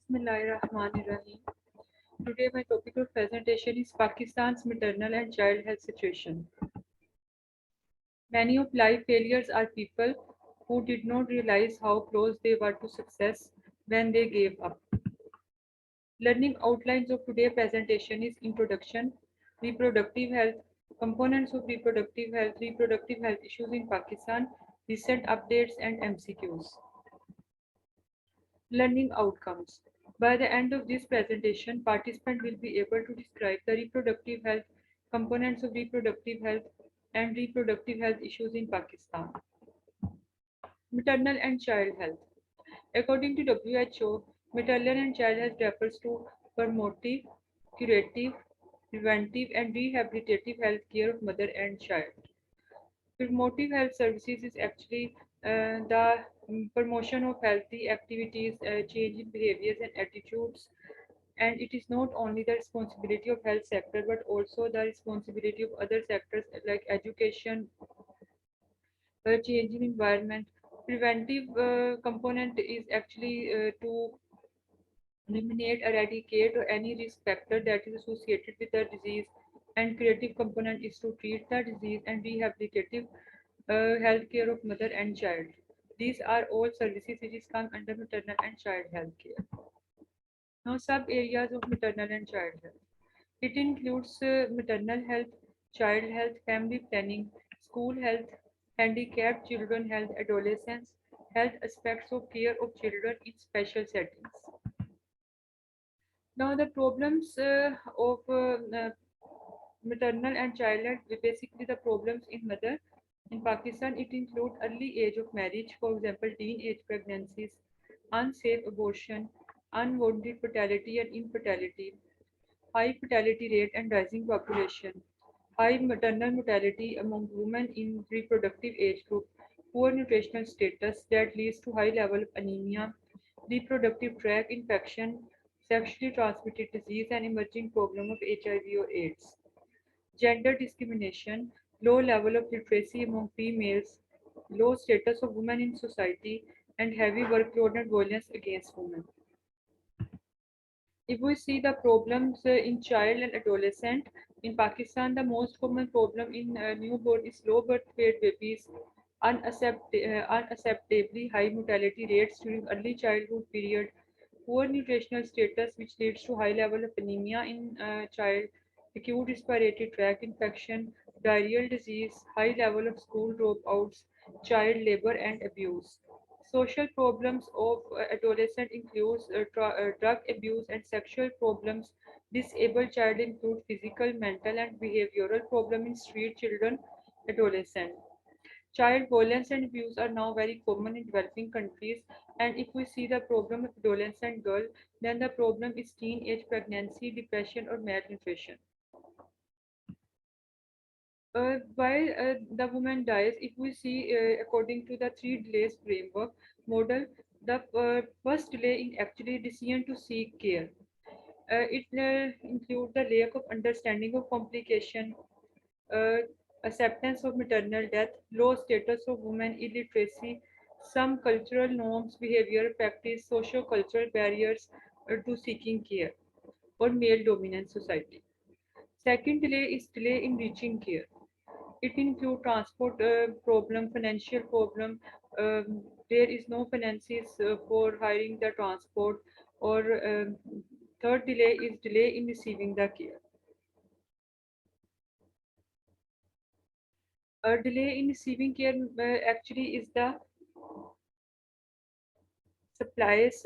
Bismillahirrahmanirrahim. Today my topic of presentation is Pakistan's maternal and child health situation. Many of life failures are people who did not realize how close they were to success when they gave up. Learning outlines of today's presentation is introduction, reproductive health, components of reproductive health issues in Pakistan, recent updates and MCQs. Learning outcomes. By the end of this presentation, participant will be able to describe the reproductive health, components of reproductive health, and reproductive health issues in Pakistan. Maternal and child health. According to WHO, maternal and child health refers to promotive, curative, preventive, and rehabilitative health care of mother and child. Promotive health services is actually the promotion of healthy activities, change in behaviors and attitudes, and it is not only the responsibility of health sector but also the responsibility of other sectors like education, change in environment. Preventive component is actually to eliminate, eradicate, or any risk factor that is associated with the disease, and curative component is to treat the disease, and rehabilitative health care of mother and child. These are all services which come under maternal and child health care. Now, sub areas of maternal and child health. It includes maternal health, child health, family planning, school health, handicapped children health, adolescents, health aspects of care of children in special settings. Now, the problems of maternal and child health, basically the problems in mother. In Pakistan, it includes early age of marriage, for example, teenage pregnancies, unsafe abortion, unwanted fertility and infertility, high fertility rate and rising population, high maternal mortality among women in reproductive age group, poor nutritional status that leads to high level of anemia, reproductive tract infection, sexually transmitted disease, and emerging problem of HIV or AIDS. Gender discrimination, low level of literacy among females, low status of women in society, and heavy workload and violence against women. If we see the problems in child and adolescent, in Pakistan, the most common problem in newborn is low birth weight babies, unacceptably high mortality rates during early childhood period, poor nutritional status which leads to high level of anemia in child, acute respiratory tract infection, diarrheal disease, high level of school dropouts, child labor and abuse. Social problems of adolescent includes drug abuse and sexual problems. Disabled child include physical, mental, and behavioral problem in street children, adolescent. Child violence and abuse are now very common in developing countries. And if we see the problem of adolescent girl, then the problem is teenage pregnancy, depression, or malnutrition. While the woman dies, if we see according to the three delays framework model, the first delay in actually decision to seek care. It includes the lack of understanding of complication, uh, acceptance of maternal death, low status of women, illiteracy, some cultural norms, behavior practice, socio-cultural barriers to seeking care, or male dominant society. Second delay is delay in reaching care. It includes transport problem, financial problem. There is no finances for hiring the transport, or third delay is delay in receiving the care. A delay in receiving care actually is the supplies,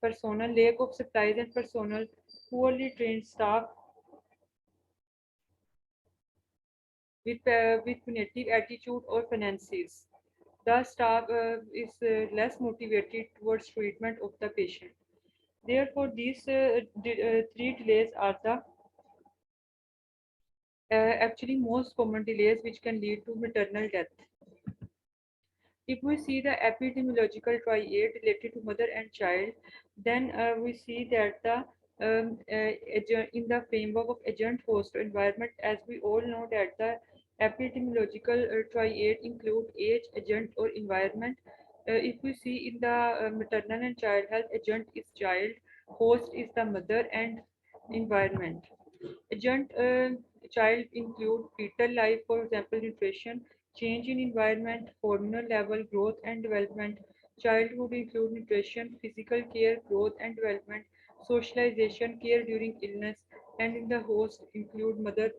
personnel, lack of supplies and personnel, poorly trained staff with punitive attitude or finances. The staff is less motivated towards treatment of the patient. Therefore, these three delays are the actually most common delays which can lead to maternal death. If we see the epidemiological triad related to mother and child, then we see that in the framework of agent host environment, as we all know that the epidemiological triad include age, agent, or environment. If we see in the maternal and child health, agent is child, Host is the mother and environment. Agent child include fetal life, for example, nutrition, change in environment, hormonal level, growth and development. Childhood include nutrition, physical care, growth and development, socialization, care during illness, and in the host include mother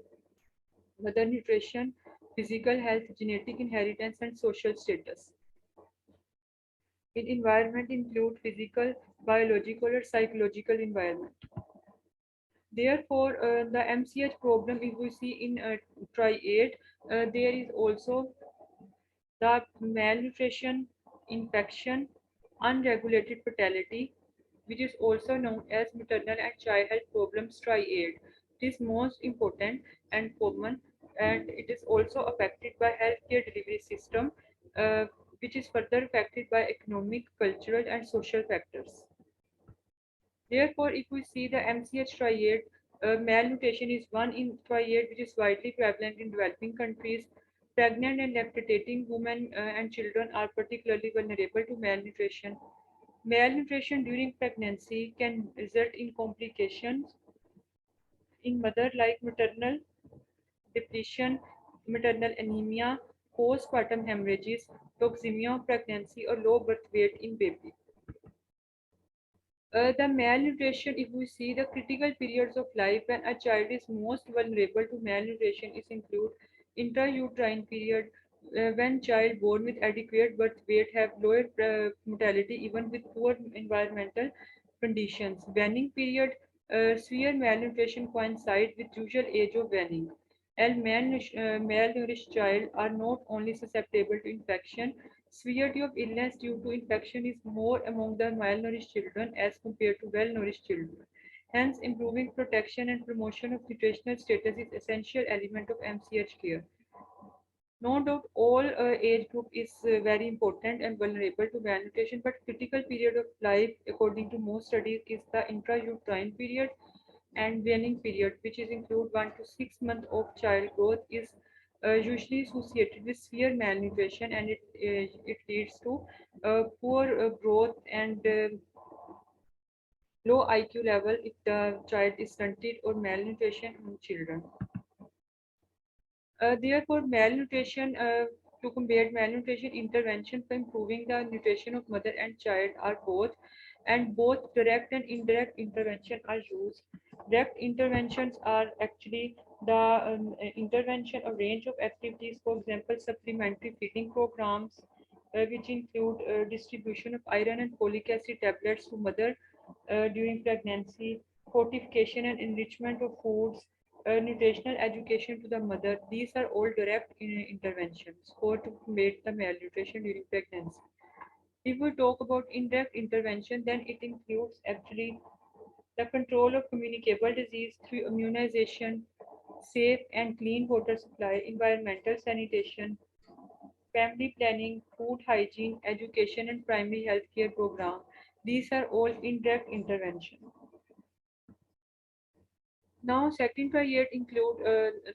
nutrition, physical health, genetic inheritance, and social status. In environment include physical, biological, or psychological environment. Therefore, the MCH problem, if we see in triad, there is also the malnutrition, infection, unregulated fertility, which is also known as maternal and child health problems triad. It is most important and common, and it is also affected by healthcare delivery system, uh, which is further affected by economic, cultural, and social factors. Therefore, if we see the MCH triad, malnutrition is one in triad which is widely prevalent in developing countries. Pregnant and lactating women and children are particularly vulnerable to malnutrition. Malnutrition during pregnancy can result in complications in mother like maternal depletion, maternal anemia, postpartum hemorrhages, toxemia of pregnancy, or low birth weight in baby. The malnutrition, if we see the critical periods of life when a child is most vulnerable to malnutrition, is include intrauterine period, when child born with adequate birth weight have lower mortality even with poor environmental conditions. Weaning period, severe malnutrition coincide with usual age of weaning. Malnourished child are not only susceptible to infection, severity of illness due to infection is more among the malnourished children as compared to well-nourished children. Hence, improving protection and promotion of nutritional status is essential element of MCH care. No doubt all age group is very important and vulnerable to malnutrition, but critical period of life, according to most studies, is the intrauterine period and weaning period, which is include 1 to 6 months of child growth, is usually associated with severe malnutrition, and it leads to poor growth and low IQ level if the child is stunted or malnutrition in children. Therefore, malnutrition to combat malnutrition, intervention for improving the nutrition of mother and child are both, and both direct and indirect intervention are used. Direct interventions are actually the intervention, a range of activities, for example, supplementary feeding programs, which include distribution of iron and folic acid tablets to mother during pregnancy, fortification and enrichment of foods, nutritional education to the mother. These are all direct interventions for to combat the malnutrition during pregnancy. If we talk about indirect intervention, then it includes actually the control of communicable disease through immunization, safe and clean water supply, environmental sanitation, family planning, food hygiene, education, and primary health care program. These are all indirect intervention. Now, second triad include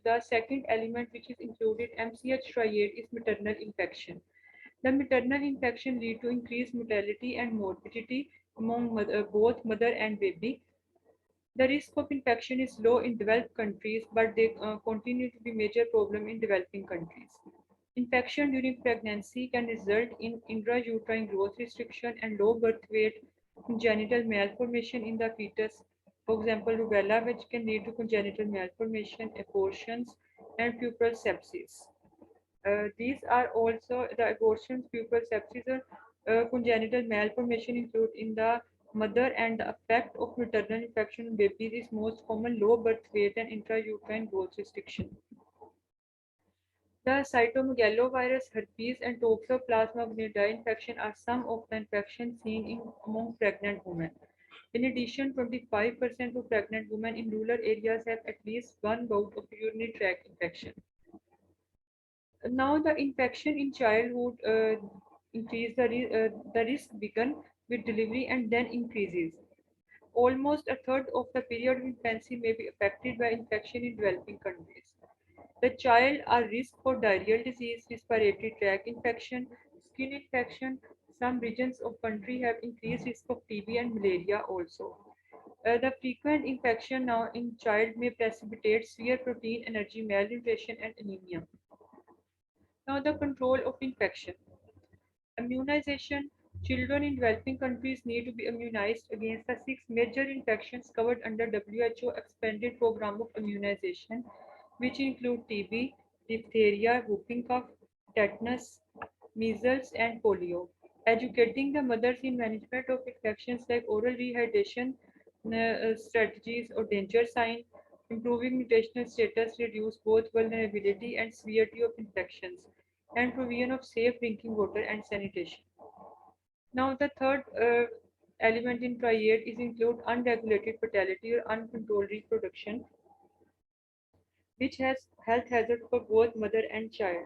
the second element which is included MCH triad is maternal infection. The maternal infection lead to increased mortality and morbidity among both mother and baby. The risk of infection is low in developed countries, but they continue to be major problem in developing countries. Infection during pregnancy can result in intrauterine growth restriction and low birth weight, congenital malformation in the fetus, for example, rubella, which can lead to congenital malformation, abortions, and puerperal sepsis. These are also the abortions, puerperal sepsis, or congenital malformation include in the mother, and the effect of maternal infection on babies is most common low birth weight and intrauterine growth restriction. The cytomegalovirus, herpes, and toxoplasma gondii infection are some of the infections seen among pregnant women. In addition, 25% of pregnant women in rural areas have at least one bout of urinary tract infection. Now, the infection in childhood increase the risk begun with delivery and then increases. Almost a third of the period of infancy may be affected by infection in developing countries. The child are risk for diarrheal disease, respiratory tract infection, skin infection. Some regions of country have increased risk of TB and malaria also. The frequent infection now in child may precipitate severe protein, energy, malnutrition, and anemia. Now, the control of infection. Immunization. Children in developing countries need to be immunized against the six major infections covered under WHO expanded program of immunization, which include TB, diphtheria, whooping cough, tetanus, measles, and polio. Educating the mothers in management of infections like oral rehydration strategies or danger sign, improving nutritional status reduce both vulnerability and severity of infections, and provision of safe drinking water and sanitation. Now, the third element in triad is include unregulated fertility or uncontrolled reproduction, which has health hazard for both mother and child,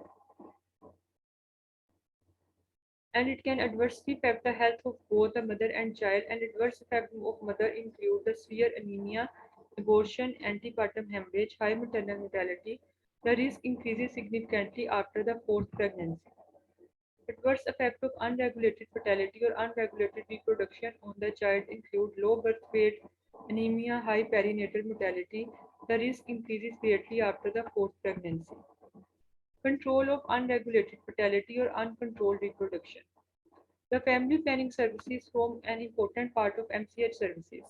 and it can adversely affect the health of both the mother and child. And adverse effects of mother include the severe anemia, abortion, antepartum hemorrhage, high maternal mortality. The risk increases significantly after the fourth pregnancy. Adverse effects of unregulated fertility or unregulated reproduction on the child include low birth weight, anemia, high perinatal mortality. The risk increases greatly after the fourth pregnancy. Control of unregulated fertility or uncontrolled reproduction. The family planning services form an important part of MCH services.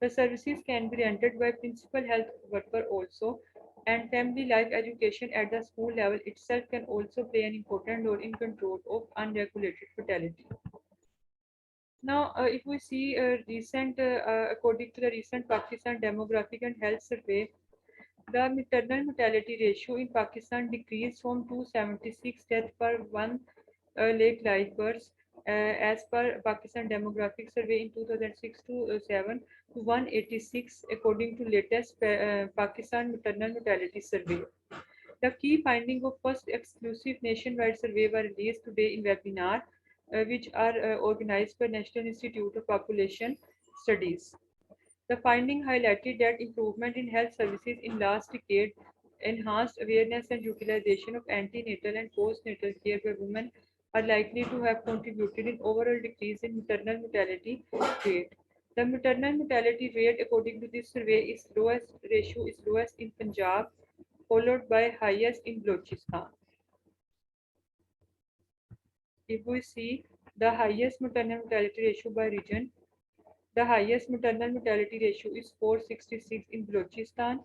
The services can be rendered by principal health worker also, and family life education at the school level itself can also play an important role in control of unregulated fertility. Now, if we see according to the recent Pakistan Demographic and Health Survey, the maternal mortality ratio in Pakistan decreased from 276 deaths per 1 lakh live births as per Pakistan Demographic Survey in 2006 to 7 to 186 according to latest Pakistan Maternal Mortality Survey. The key findings of first exclusive nationwide survey were released today in webinar, which are organized by National Institute of Population Studies. The finding highlighted that improvement in health services in last decade, enhanced awareness and utilization of antenatal and postnatal care by women are likely to have contributed in overall decrease in maternal mortality rate. The maternal mortality rate according to this survey is lowest in Punjab, followed by highest in Balochistan. If we see the highest maternal mortality ratio by region, the highest maternal mortality ratio is 466 in Balochistan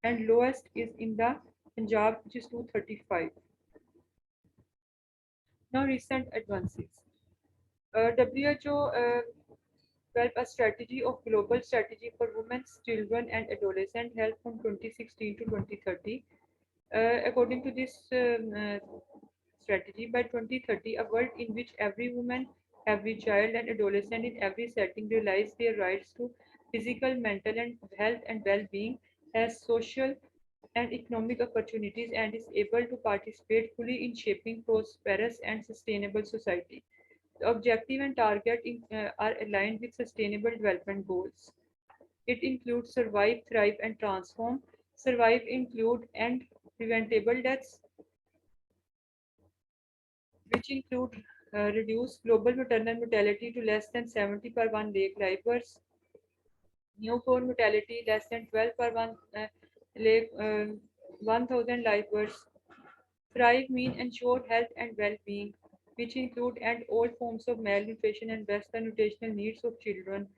and lowest is in the Punjab, which is 235. Now, recent advances. WHO developed a strategy of global strategy for women's, children, and adolescent health from 2016 to 2030. According to this strategy, by 2030, a world in which every woman, every child, and adolescent in every setting realize their rights to physical, mental, and health and well-being, has social and economic opportunities, and is able to participate fully in shaping prosperous and sustainable society. The objective and target are aligned with Sustainable Development Goals. It includes survive, thrive, and transform. Survive include end preventable deaths, which include reduce global maternal mortality to less than 70 per 1 lakh live births, newborn mortality less than 12 per 1 lakh 1000 live births. Thrive mean ensure health and well-being, which include end all forms of malnutrition and best the nutritional needs of children.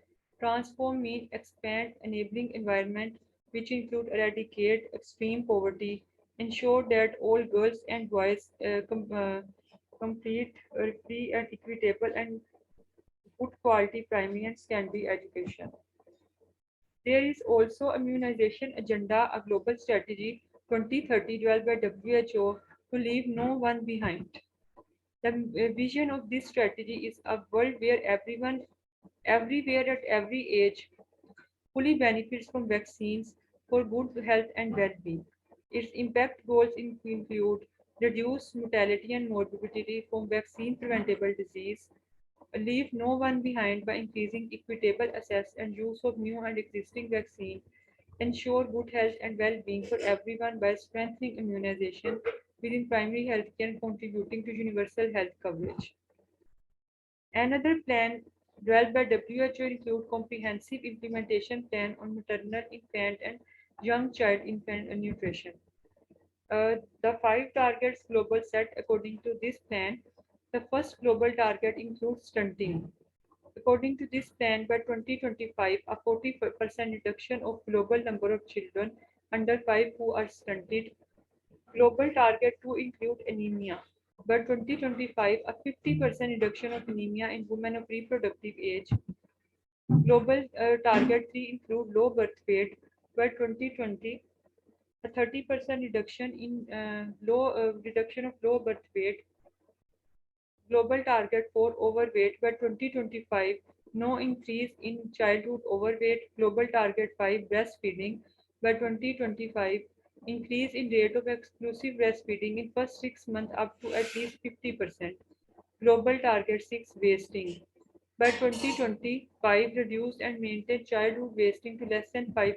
Transform mean expand enabling environment, which include eradicate extreme poverty, ensure that all girls and boys complete free and equitable and good quality primary and secondary education. There is also immunization agenda, a global strategy 2030 developed by WHO to leave no one behind. The vision of this strategy is a world where everyone, everywhere at every age, fully benefits from vaccines for good health and well-being. Its impact goals include reduce mortality and morbidity from vaccine-preventable disease, leave no one behind by increasing equitable access and use of new and existing vaccines, ensure good health and well-being for everyone by strengthening immunization within primary healthcare and contributing to universal health coverage. Another plan developed by WHO include comprehensive implementation plan on maternal, infant, and young child infant nutrition. The five targets global set according to this plan. The first global target includes stunting. According to this plan, by 2025, a 40% reduction of global number of children under 5 who are stunted. Global target 2 include anemia. By 2025, a 50% reduction of anemia in women of reproductive age. Global target 3 include low birth weight. By 2020, a 30% reduction in reduction of low birth weight. Global target for overweight by 2025, no increase in childhood overweight. Global target 5, breastfeeding by 2025, increase in rate of exclusive breastfeeding in first 6 months up to at least 50%. Global target 6, wasting. By 2025, reduced and maintain childhood wasting to less than 5%.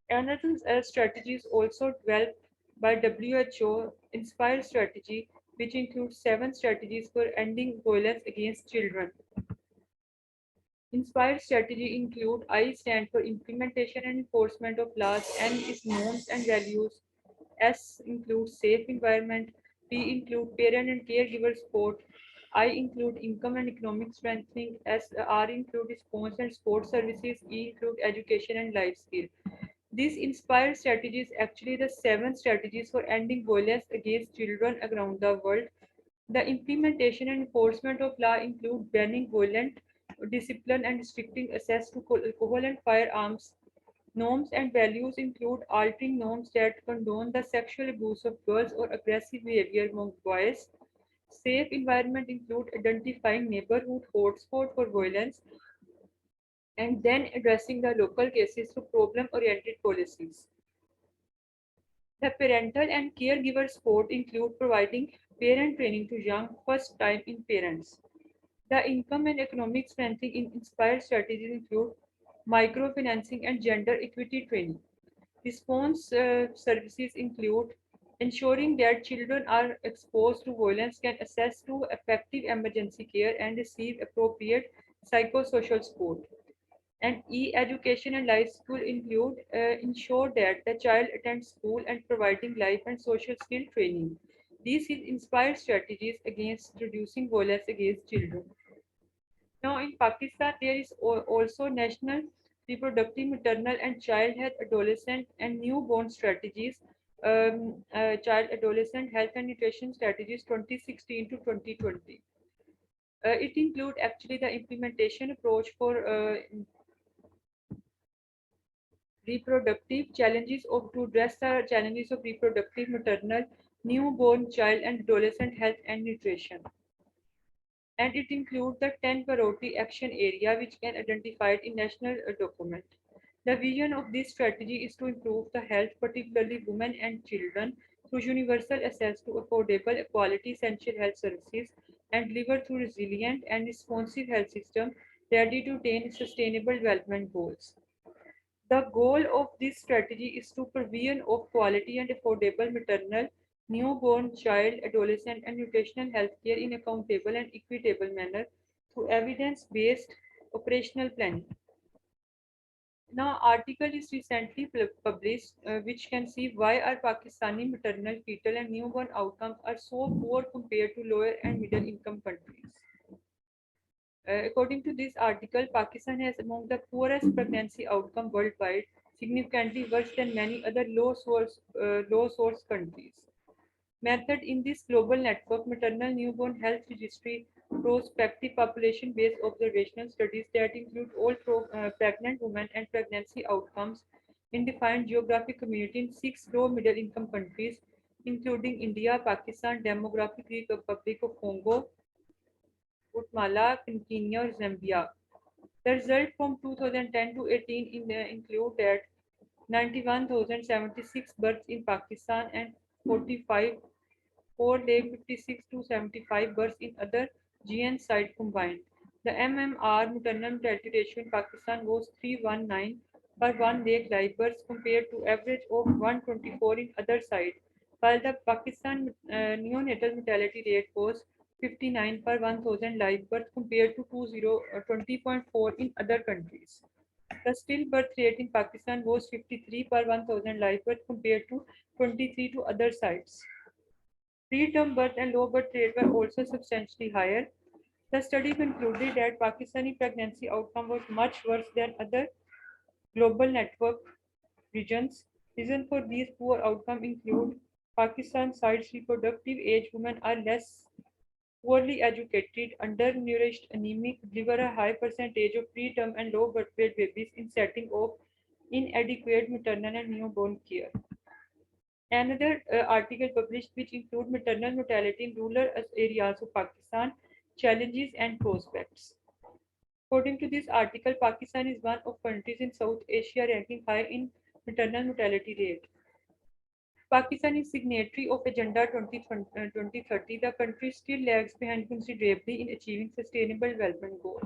Another strategy is also developed by WHO Inspire strategy, which includes 7 strategies for ending violence against children. Inspire strategy include I stand for implementation and enforcement of laws, N is norms and values, S includes safe environment, P include parent and caregiver support, I include income and economic strengthening, R include response and support services, E include education and life skill. These inspired strategies actually the 7 strategies for ending violence against children around the world. The implementation and enforcement of law include banning violent discipline and restricting access to alcohol and firearms. Norms and values include altering norms that condone the sexual abuse of girls or aggressive behavior among boys. Safe environment include identifying neighborhood hotspots for violence and then addressing the local cases through problem-oriented policies. The parental and caregiver support include providing parent training to young first-time in parents. The income and economic strengthening in inspired strategies include microfinancing and gender equity training. Response services include ensuring that children are exposed to violence can access to effective emergency care and receive appropriate psychosocial support. And e-education and life school include ensure that the child attends school and providing life and social skill training. These inspire strategies against reducing violence against children. Now in Pakistan, there is also national reproductive, maternal and child health, adolescent and newborn strategies, child adolescent health and nutrition strategies 2016 to 2020. It include actually the implementation approach for reproductive challenges of to address the challenges of reproductive, maternal, newborn, child, and adolescent health and nutrition. And it includes the 10 priority action area which can identified in national document. The vision of this strategy is to improve the health, particularly women and children, through universal access to affordable, quality essential health services and delivered through resilient and responsive health system ready to attain sustainable development goals. The goal of this strategy is to provision of quality and affordable maternal, newborn, child, adolescent, and nutritional healthcare in accountable and equitable manner through evidence-based operational planning. Now, article is recently published, which can see why our Pakistani maternal, fetal, and newborn outcomes are so poor compared to lower and middle income countries. According to this article, Pakistan has among the poorest pregnancy outcome worldwide, significantly worse than many other low source countries. Method in this global network, maternal newborn health registry, prospective population-based observational studies that include all pregnant women and pregnancy outcomes in defined geographic community in 6 low middle income countries, including India, Pakistan, Democratic Republic of Congo, Guatemala, Kenya, or Zambia. The result from 2010 to 18 include that 91,076 births in Pakistan and 45 456 to 75 births in other GN sites combined. The MMR maternal mortality ratio in Pakistan was 319 per 1 lakh live births compared to average of 124 in other sites, while the Pakistan neonatal mortality rate was 59 per 1000 live birth compared to 20.4 in other countries. The stillbirth rate in Pakistan was 53 per 1000 live birth compared to 23 to other sites. Preterm birth and low birth rate were also substantially higher. The study concluded that Pakistani pregnancy outcome was much worse than other global network regions. Reasons for these poor outcomes include Pakistan sites reproductive age women are less poorly educated, undernourished, anemic, deliver a high percentage of preterm and low birth weight babies in setting of inadequate maternal and newborn care. Another article published which include maternal mortality in rural areas of Pakistan, challenges and prospects. According to this article, Pakistan is one of countries in South Asia ranking high in maternal mortality rate. Pakistan is signatory of Agenda 2030. The country still lags behind considerably in achieving sustainable development goals.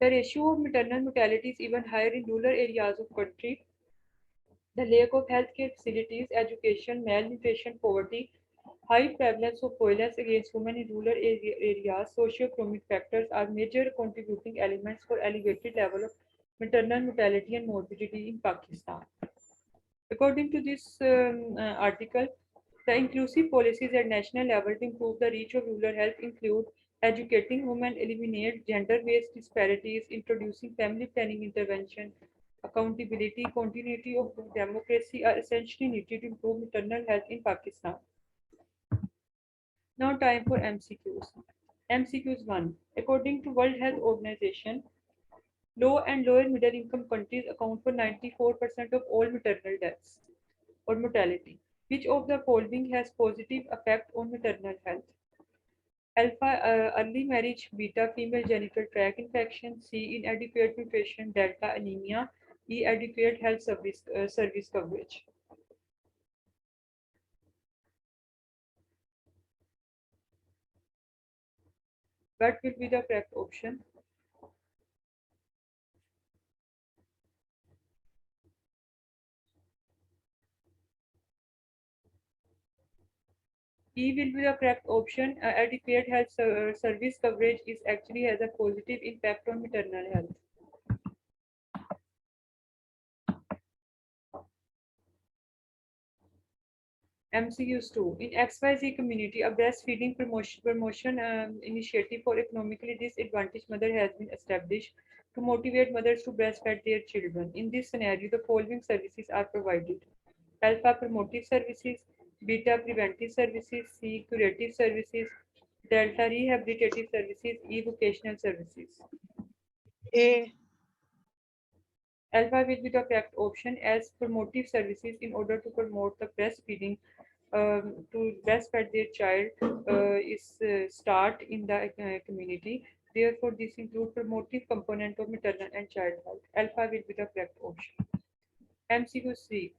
The ratio of maternal mortality is even higher in rural areas of country. The lack of healthcare facilities, education, malnutrition, poverty, high prevalence of violence against women in rural areas, socio-economic factors are major contributing elements for elevated level of maternal mortality and morbidity in Pakistan. According to this article, the inclusive policies at national level to improve the reach of rural health include educating women, eliminate gender-based disparities, introducing family planning intervention, accountability, continuity of democracy are essentially needed to improve maternal health in Pakistan. Now time for MCQs. MCQs 1. According to World Health Organization, low and lower middle income countries account for 94% of all maternal deaths or mortality. Which of the following has positive effect on maternal health? Alpha, early marriage; beta, female genital tract infection; C, inadequate nutrition; delta, anemia; E, adequate health service coverage. What will be the correct option? E will be the correct option. Adequate health service coverage is actually has a positive impact on maternal health. MCQs 2. In XYZ community, a breastfeeding promotion initiative for economically disadvantaged mothers has been established to motivate mothers to breastfeed their children. In this scenario, the following services are provided: Alpha, promotive services; Beta, preventive services; C, curative services; Delta, rehabilitative services; E, vocational services. A. Alpha will be the correct option as promotive services in order to promote the breastfeeding to breastfeed their child is start in the community. Therefore, this includes promotive component of maternal and child health. Alpha will be the correct option. MCQ 3.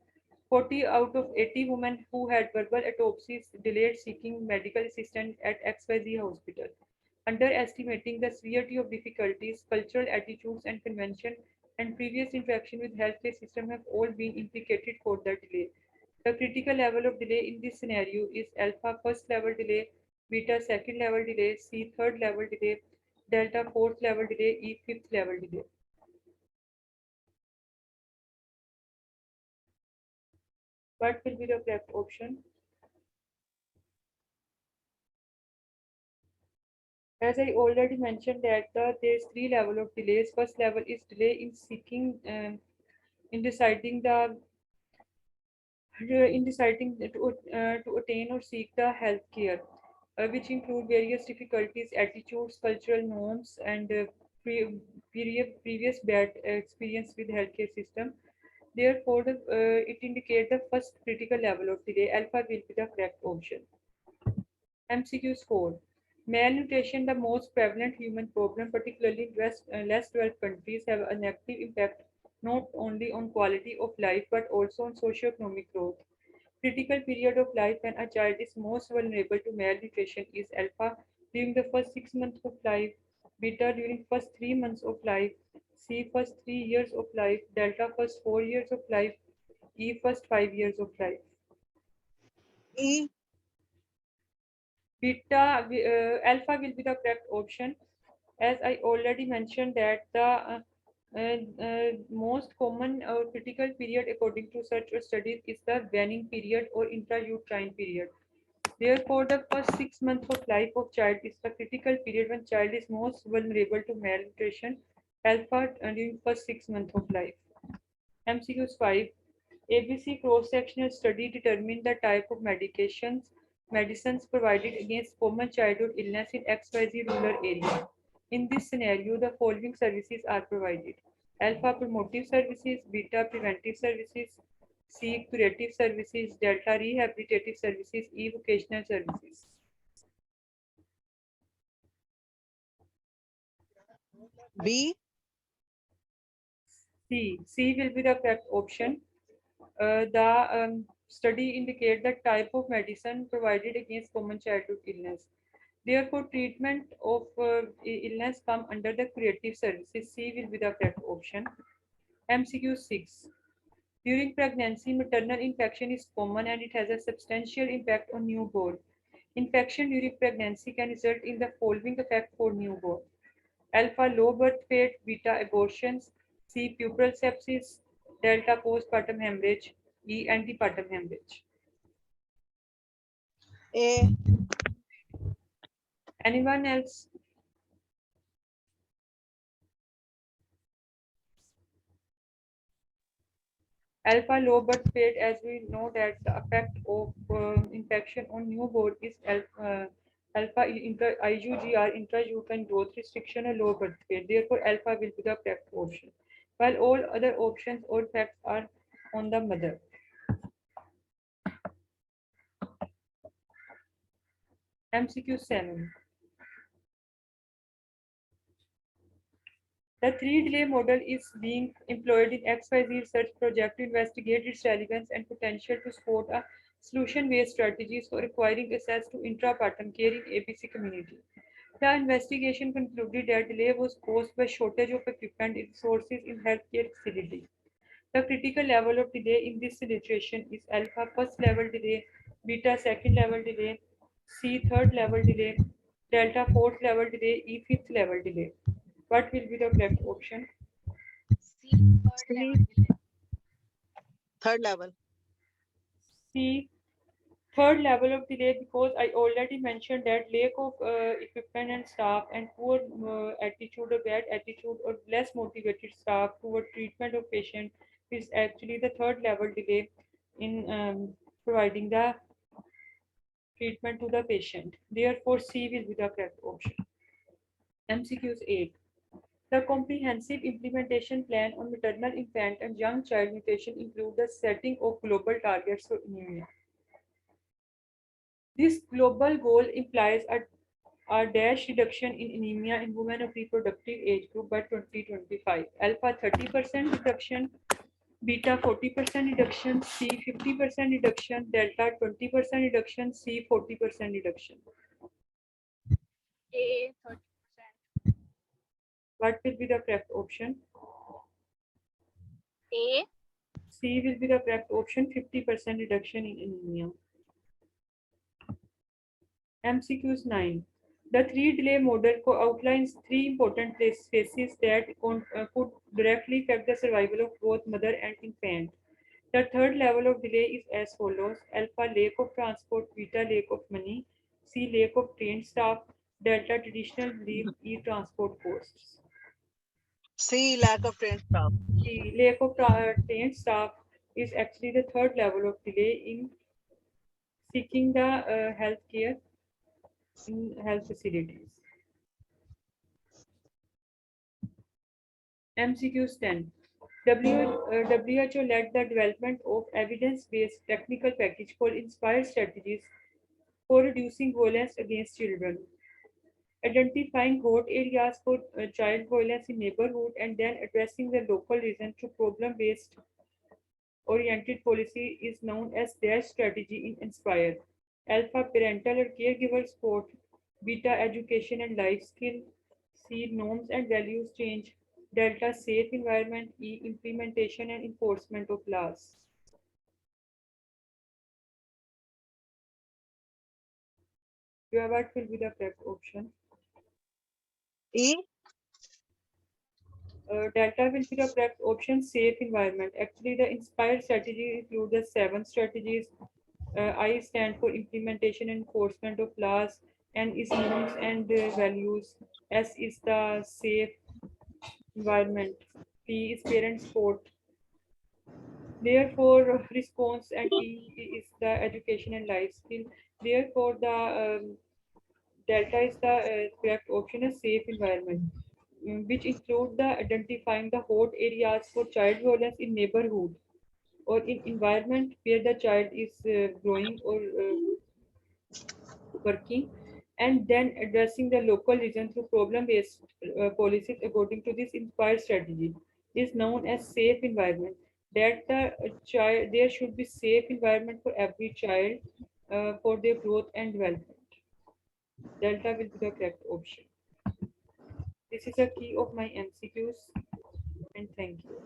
40 out of 80 women who had verbal autopsies delayed seeking medical assistance at XYZ hospital. Underestimating the severity of difficulties, cultural attitudes and convention, and previous interaction with healthcare system have all been implicated for the delay. The critical level of delay in this scenario is alpha first level delay, beta second level delay, C third level delay, delta fourth level delay, E fifth level delay. What will be the correct option? As I already mentioned that there's three level of delays. First level is delay in seeking in deciding the to attain or seek the health care, which include various difficulties, attitudes, cultural norms, and previous bad experience with healthcare system. Therefore, it indicates the first critical level of delay. Alpha will be the correct option. MCQs 4. Malnutrition, the most prevalent human problem, particularly in less developed countries, have a negative impact not only on quality of life but also on socio-economic growth. Critical period of life when a child is most vulnerable to malnutrition is alpha during the first 6 months of life, beta during first 3 months of life, C first 3 years of life, delta first 4 years of life, E first 5 years of life. E. Alpha will be the correct option. As I already mentioned that the most common critical period according to such studies is the weaning period or intrauterine period. Therefore, the first 6 months of life of child is the critical period when child is most vulnerable to malnutrition. Alpha during first 6 months of life. MCQs 5. ABC cross-sectional study determined the type of medicines provided against common childhood illness in XYZ rural area. In this scenario, the following services are provided. Alpha promotive services, beta preventive services, C curative services, delta rehabilitative services, E vocational services. B. C will be the correct option. The study indicate the type of medicine provided against common childhood illness. Therefore, treatment of illness come under the curative services. C will be the correct option. MCQ 6. During pregnancy, maternal infection is common and it has a substantial impact on newborn. Infection during pregnancy can result in the following effect for newborn. Alpha low birth weight, beta abortions, C puerperal sepsis, delta postpartum hemorrhage, E antepartum hemorrhage. A. Anyone else? Alpha low birth weight, as we know that the effect of infection on newborn is alpha IUGR, intrauterine growth restriction, or low birth weight. Therefore, alpha will be the correct option, while all other options or facts are on the mother. MCQ 7. The 3-delay model is being employed in XYZ research project to investigate its relevance and potential to support a solution-based strategies for acquiring access to intrapartum care in ABC community. The investigation concluded that delay was caused by shortage of equipment and resources in healthcare facilities. The critical level of delay in this situation is alpha first level delay, beta second level delay, C third level delay, delta fourth level delay, E fifth level delay. What will be the correct option? C. Third level. C third level of delay, because I already mentioned that lack of equipment and staff and poor attitude or bad attitude or less motivated staff toward treatment of patient is actually the third level delay in providing the treatment to the patient. Therefore, C will be the correct option. MCQs 8. The comprehensive implementation plan on maternal, infant, and young child nutrition includes the setting of global targets for anemia. This global goal implies a dash reduction in anemia in women of reproductive age group by 2025. Alpha 30% reduction, beta 40% reduction, C 50% reduction, delta 20% reduction, C 40% reduction. A 30%. What will be the correct option? A. C will be the correct option, 50% reduction in anemia. MCQs 9. The 3-delay model outlines 3 important phases that could directly affect the survival of both mother and infant. The third level of delay is as follows: alpha lack of transport, beta lack of money, C lack of trained staff, delta traditional belief, E transport costs. C. Lack of trained staff. The lack of trained staff is actually the third level of delay in seeking the health care in health facilities. MCQs 10. WHO led the development of evidence-based technical package called Inspire Strategies for reducing violence against children, identifying hot areas for child violence in neighborhood, and then addressing the local reason through problem-based oriented policy is known as DASH strategy in Inspire. Alpha parental or caregiver support, beta education and life skill, C norms and values change, delta safe environment, E implementation and enforcement of laws. What will be the correct option? E. Delta will be the correct option, safe environment. Actually, the inspired strategy include the 7 strategies. I stand for implementation and enforcement of laws. N is norms and values. S is the safe environment. P is parent support. Therefore, response and T is the education and life skill. Therefore, the delta is the correct option, a safe environment, which include the identifying the hot areas for child violence in neighborhood or in environment where the child is growing or working, and then addressing the local region through problem-based policies according to this inspired strategy is known as safe environment. That the child there should be safe environment for every child for their growth and development. Delta will be the correct option. This is a key of my MCQs, and thank you.